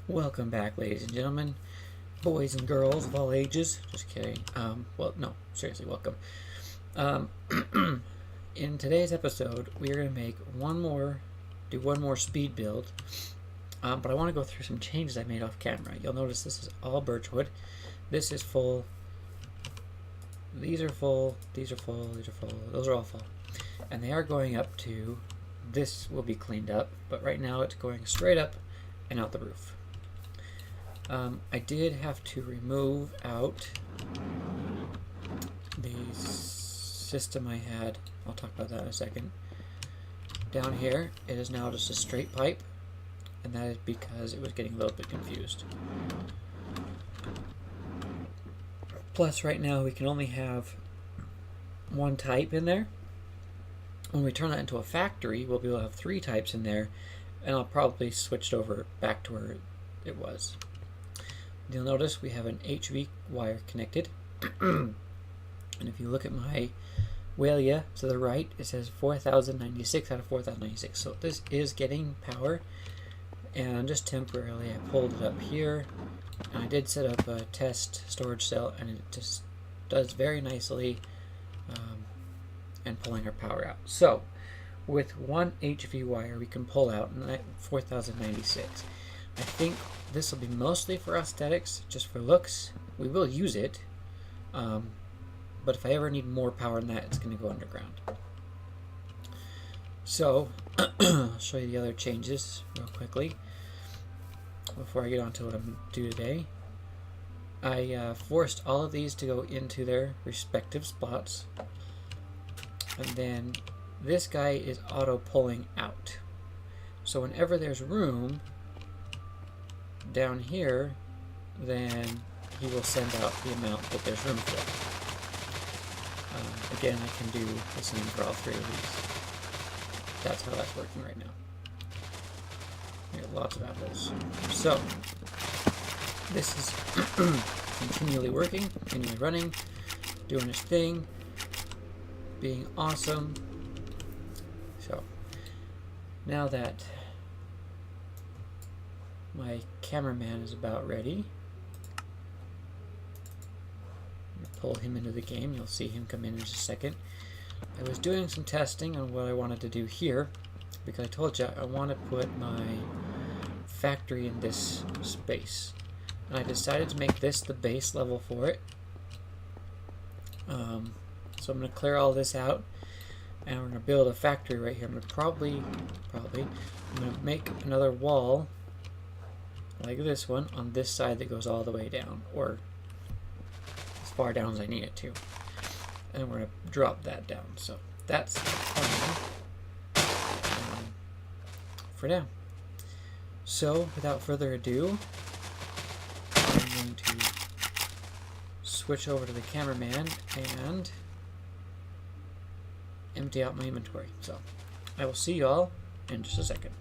Welcome back, ladies and gentlemen, boys and girls of all ages. Just kidding. Well, no, seriously, welcome. Um, in today's episode, we are going to do one more speed build. But I want to go through some changes I made off camera. You'll notice this is all birchwood. This is full. These are full. These are full. These are full. Those are all full. And they are going up to. This will be cleaned up, but right now it's going straight up and out the roof. I did have to remove out the system I had. I'll talk about that in a second. Down here, it is now just a straight pipe, and that is because it was getting a little bit confused. Plus, right now, we can only have one type in there. When we turn that into a factory, we'll be able to have 3 types in there, and I'll probably switch it over back to where it was. You'll notice we have an HV wire connected. And if you look at my Walia to the right, it says 4096 out of 4096. So this is getting power. And just temporarily, I pulled it up here. And I did set up a test storage cell, and it just does very nicely and pulling our power out. So with one HV wire, we can pull out 4096. I think this will be mostly for aesthetics, just for looks. We will use it, but if I ever need more power than that, it's going to go underground. So, I'll show you the other changes real quickly before I get on to what I'm going to do today. I forced all of these to go into their respective spots, and then this guy is auto pulling out. So whenever there's room down here, then he will send out the amount that there's room for. Again, I can do the same for all 3 of these. That's how that's working right now. We got lots of apples. So, this is continually working, continually running, doing its thing, being awesome. So, now that my cameraman is about ready, pull him into the game. You'll see him come in just a second. I was doing some testing on what I wanted to do here, because I told you I want to put my factory in this space, and I decided to make this the base level for it. So I'm going to clear all this out, and we're going to build a factory right here. I'm going to probably I'm going to make another wall like this one on this side that goes all the way down, or as far down as I need it to. And we're going to drop that down. So that's the plan for now. So without further ado, I'm going to switch over to the cameraman and empty out my inventory. So I will see y'all in just a second.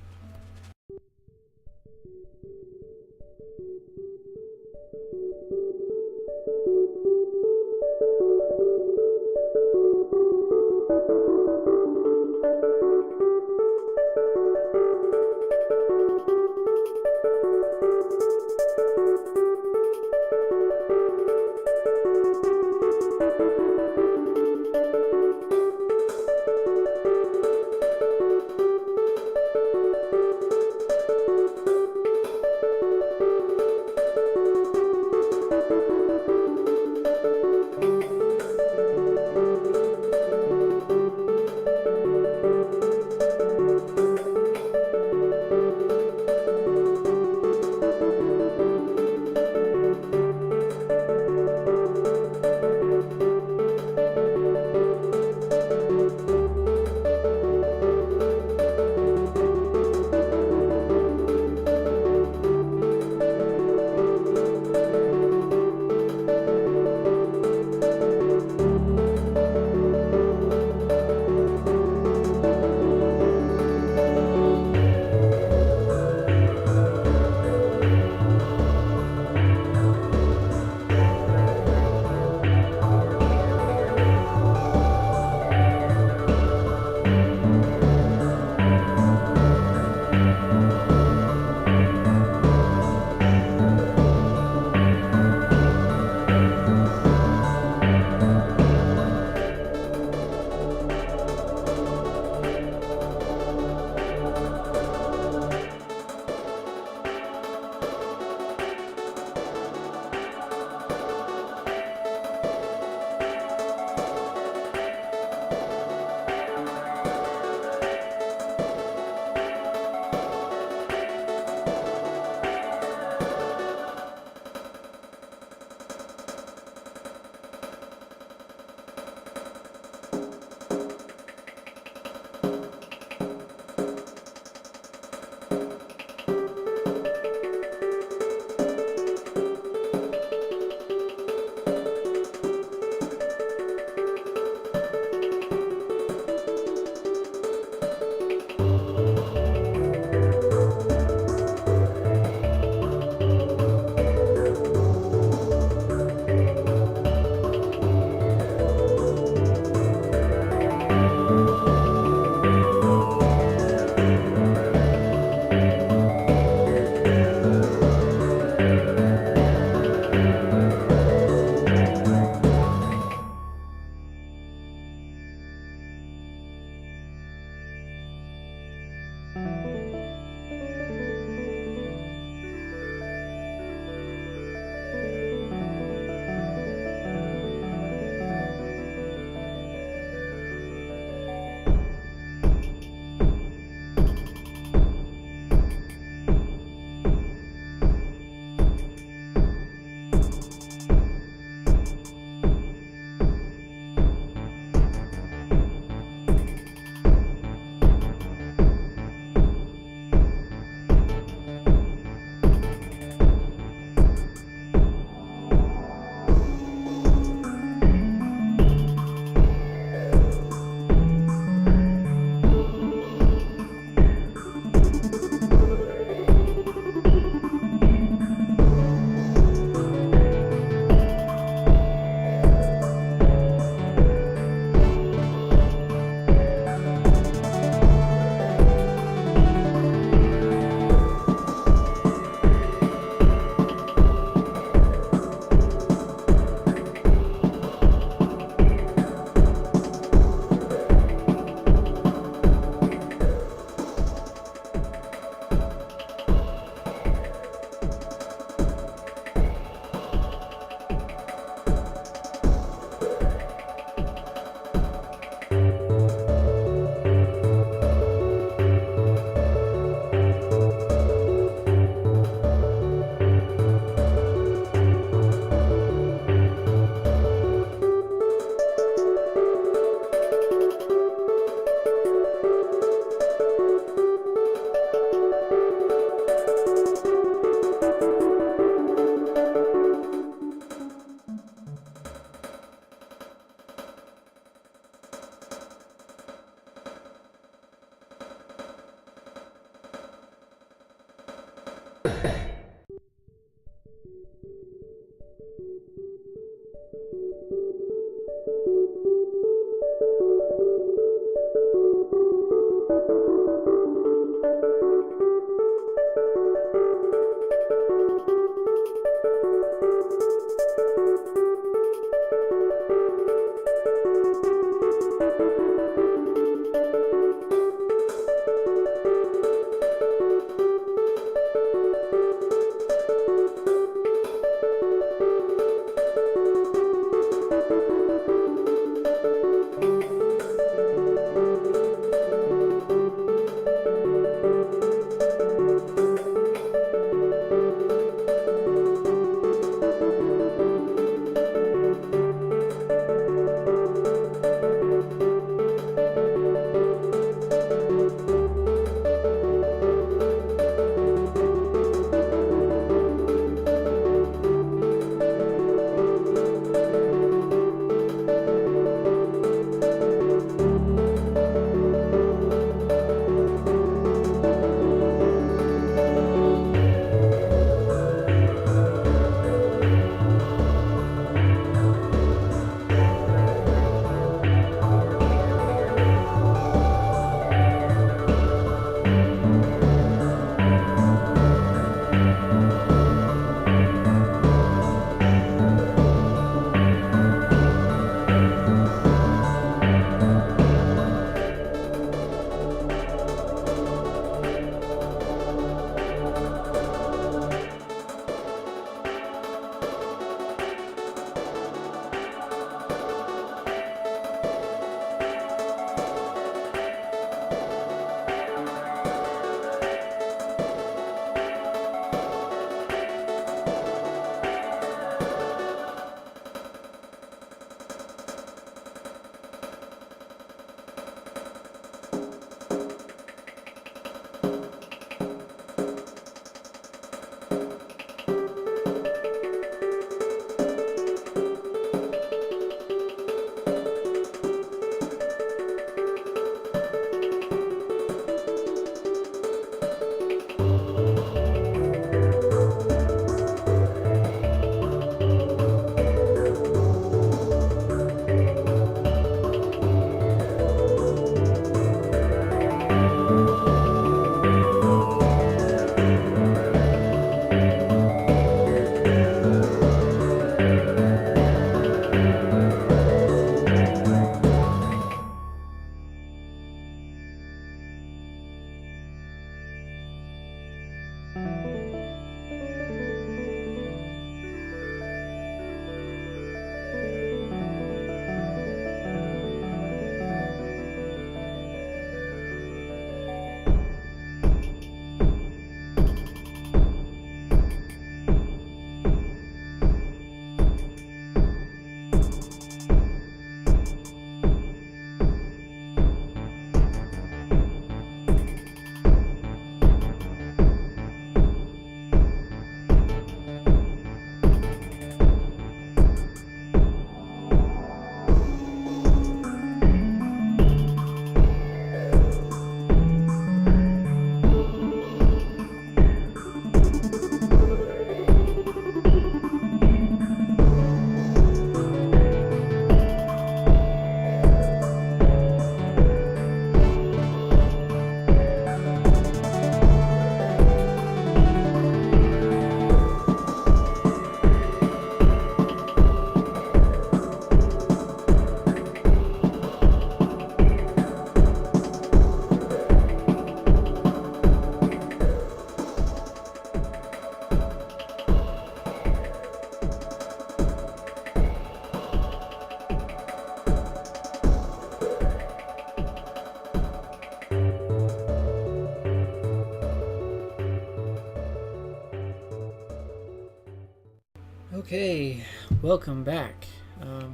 Okay, welcome back. I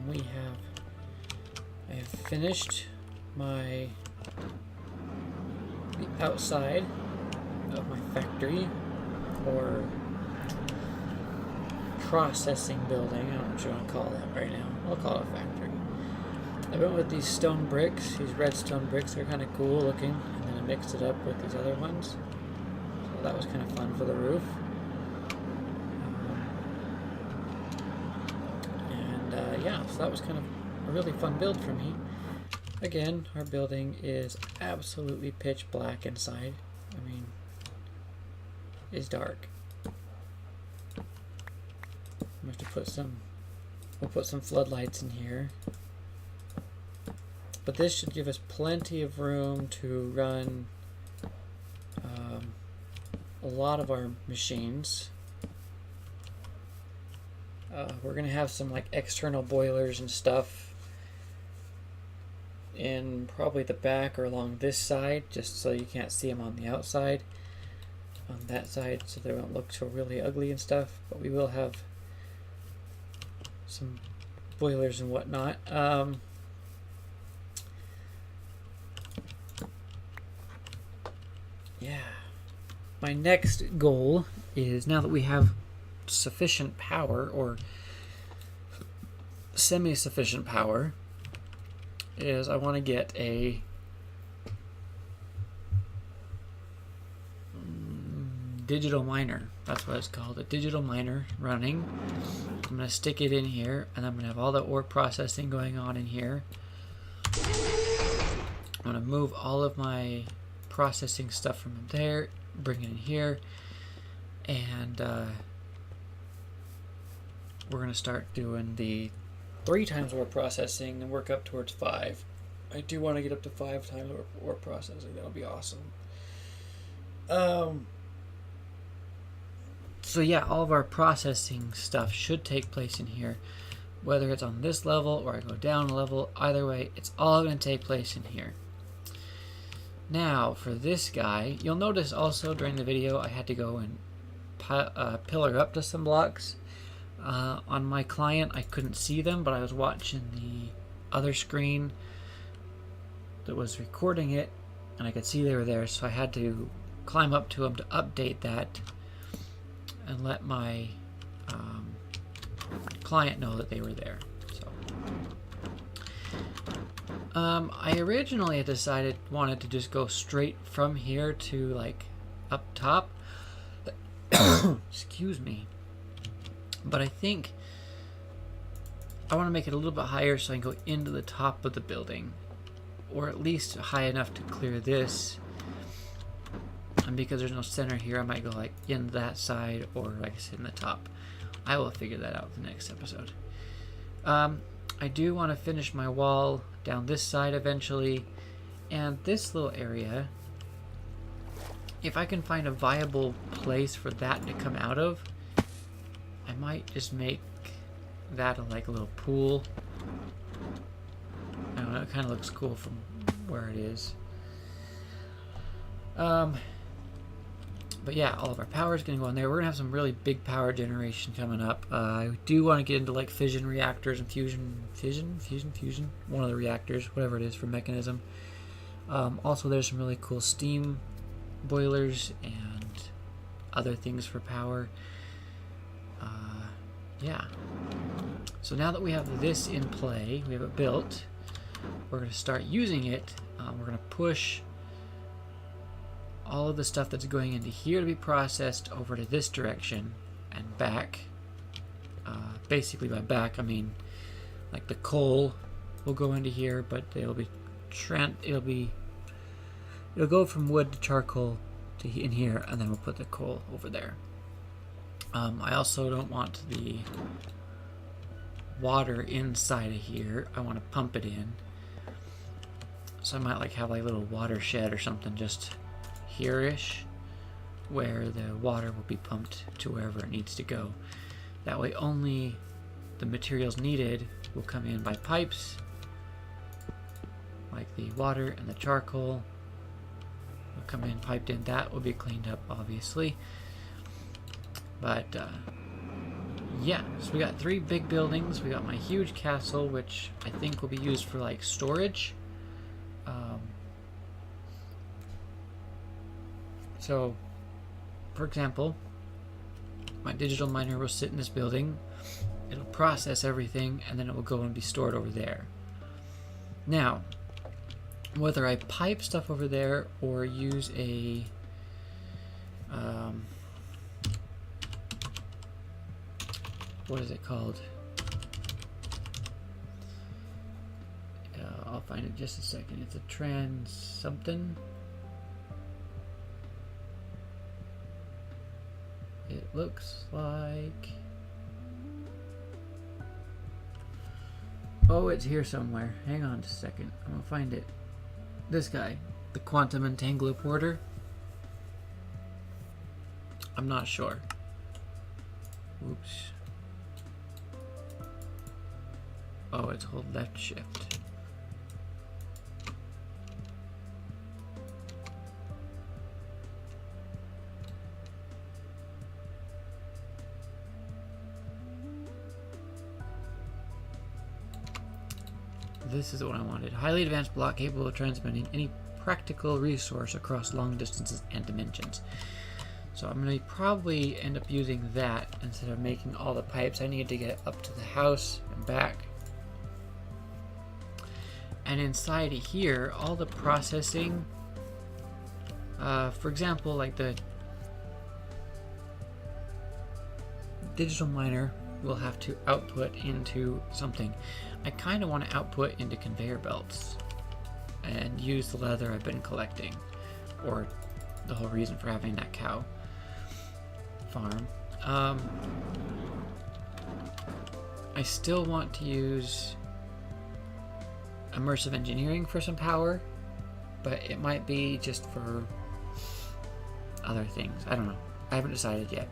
have finished the outside of my factory, or processing building. I don't know what you want to call that right now. I'll call it a factory. I went with these stone bricks, these red stone bricks. They're kind of cool looking, and then I mixed it up with these other ones. So that was kind of fun for the roof. Yeah, so that was kind of a really fun build for me. Again, our building is absolutely pitch black inside. I mean, it's dark. We'll put some floodlights in here. But this should give us plenty of room to run a lot of our machines. We're going to have some like external boilers and stuff in probably the back or along this side, just so you can't see them on the outside. On that side, so they won't look so really ugly and stuff. But we will have some boilers and whatnot. Yeah. My next goal is, now that we have sufficient power, or semi-sufficient power, is I want to get a digital miner. That's what it's called, a digital miner running. I'm going to stick it in here, and I'm going to have all the ore processing going on in here. I'm going to move all of my processing stuff from there, bring it in here, and we're going to start doing the 3 times ore processing and work up towards 5. I do want to get up to 5 times ore processing. That would be awesome. So yeah, all of our processing stuff should take place in here. Whether it's on this level or I go down a level, either way, it's all going to take place in here. Now, for this guy, you'll notice also during the video I had to go and pillar up to some blocks. On my client, I couldn't see them, but I was watching the other screen that was recording it, and I could see they were there, so I had to climb up to them to update that and let my client know that they were there. So, I originally had wanted to just go straight from here to like up top. Excuse me. But I think I want to make it a little bit higher so I can go into the top of the building, or at least high enough to clear this. And because there's no center here, I might go like in that side, or like I said, in the top. I will figure that out in the next episode. I do want to finish my wall down this side eventually, and this little area, if I can find a viable place for that to come out of, I might just make that like a little pool. I don't know, it kind of looks cool from where it is. But yeah, all of our power is going to go in there. We're going to have some really big power generation coming up. I do want to get into like fission reactors and fusion, one of the reactors, whatever it is for mechanism. Also, there's some really cool steam boilers and other things for power. Yeah. So now that we have this in play, we have it built, we're going to start using it. We're going to push all of the stuff that's going into here to be processed over to this direction and back. Basically by back, I mean like the coal will go into here, but it'll go from wood to charcoal to in here, and then we'll put the coal over there. I also don't want the water inside of here. I want to pump it in. So I might like have like a little watershed or something just here-ish, where the water will be pumped to wherever it needs to go. That way only the materials needed will come in by pipes, like the water and the charcoal will come in piped in. That will be cleaned up, obviously. But yeah, so we got 3 big buildings. We got my huge castle, which I think will be used for like storage. So, for example, my digital miner will sit in this building. It'll process everything, and then it will go and be stored over there. Now, whether I pipe stuff over there or use a what is it called? I'll find it in just a second. It's a trans something. It looks like... Oh, it's here somewhere. Hang on just a second. I'm gonna find it. This guy, the quantum entangloporter. I'm not sure. Oops. Oh, it's hold left shift. This is what I wanted. Highly advanced block capable of transmitting any practical resource across long distances and dimensions. So I'm going to probably end up using that instead of making all the pipes I need to get up to the house and back. And inside of here, all the processing, for example, like the digital miner will have to output into something. I kind of want to output into conveyor belts and use the leather I've been collecting, or the whole reason for having that cow farm. I still want to use immersive engineering for some power, but it might be just for other things. I don't know. I haven't decided yet.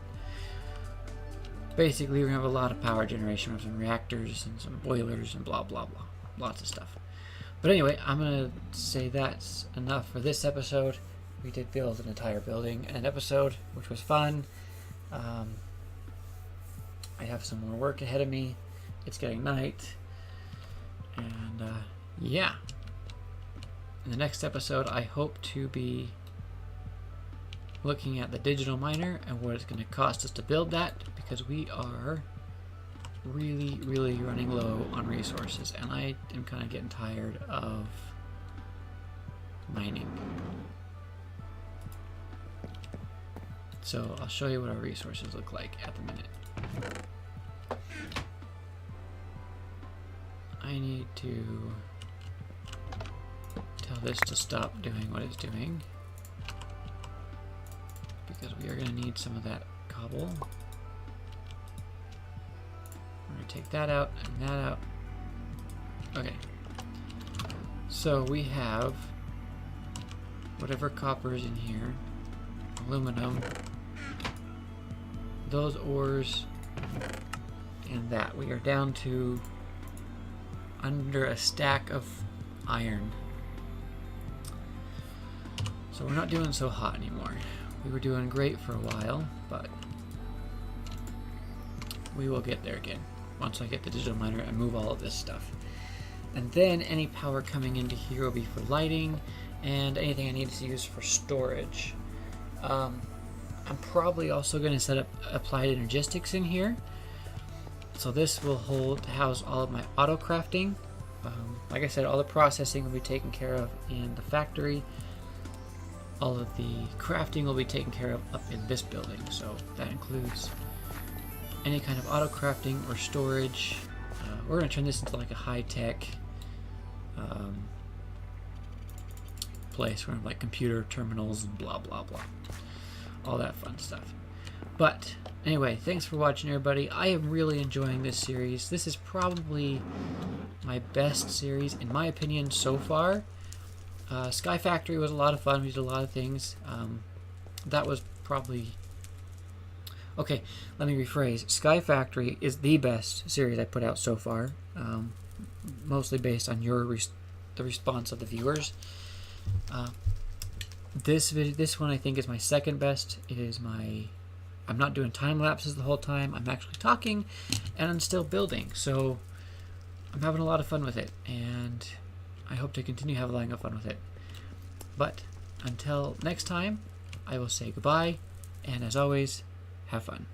Basically, we're going to have a lot of power generation with some reactors and some boilers and blah, blah, blah. Lots of stuff. But anyway, I'm going to say that's enough for this episode. We did build an entire building and an episode, which was fun. I have some more work ahead of me. It's getting night. And yeah. In the next episode, I hope to be looking at the digital miner and what it's going to cost us to build that, because we are really running low on resources, and I am kind of getting tired of mining. So I'll show you what our resources look like at the minute. I need to tell this to stop doing what it's doing, because we are going to need some of that cobble. We're going to take that out and that out. Okay. So we have whatever copper is in here, aluminum, those ores, and that. We are down to under a stack of iron. So we're not doing so hot anymore. We were doing great for a while, but we will get there again once I get the digital miner and move all of this stuff. And then any power coming into here will be for lighting and anything I need to use for storage. I'm probably also going to set up applied energistics in here. So this will house all of my auto crafting. Like I said, all the processing will be taken care of in the factory. All of the crafting will be taken care of up in this building, so that includes any kind of auto crafting or storage. We're going to turn this into like a high-tech place where we have like computer terminals and blah blah blah, all that fun stuff. But anyway, thanks for watching, everybody. I am really enjoying this series. This is probably my best series in my opinion so far. Sky Factory was a lot of fun. We did a lot of things. That was probably... Okay, let me rephrase. Sky Factory is the best series I put out so far. Mostly based on the response of the viewers. This one I think is my second best. It is my I'm not doing time lapses the whole time. I'm actually talking, and I'm still building. So I'm having a lot of fun with it, and I hope to continue having a lot of fun with it. But until next time, I will say goodbye, and as always, have fun.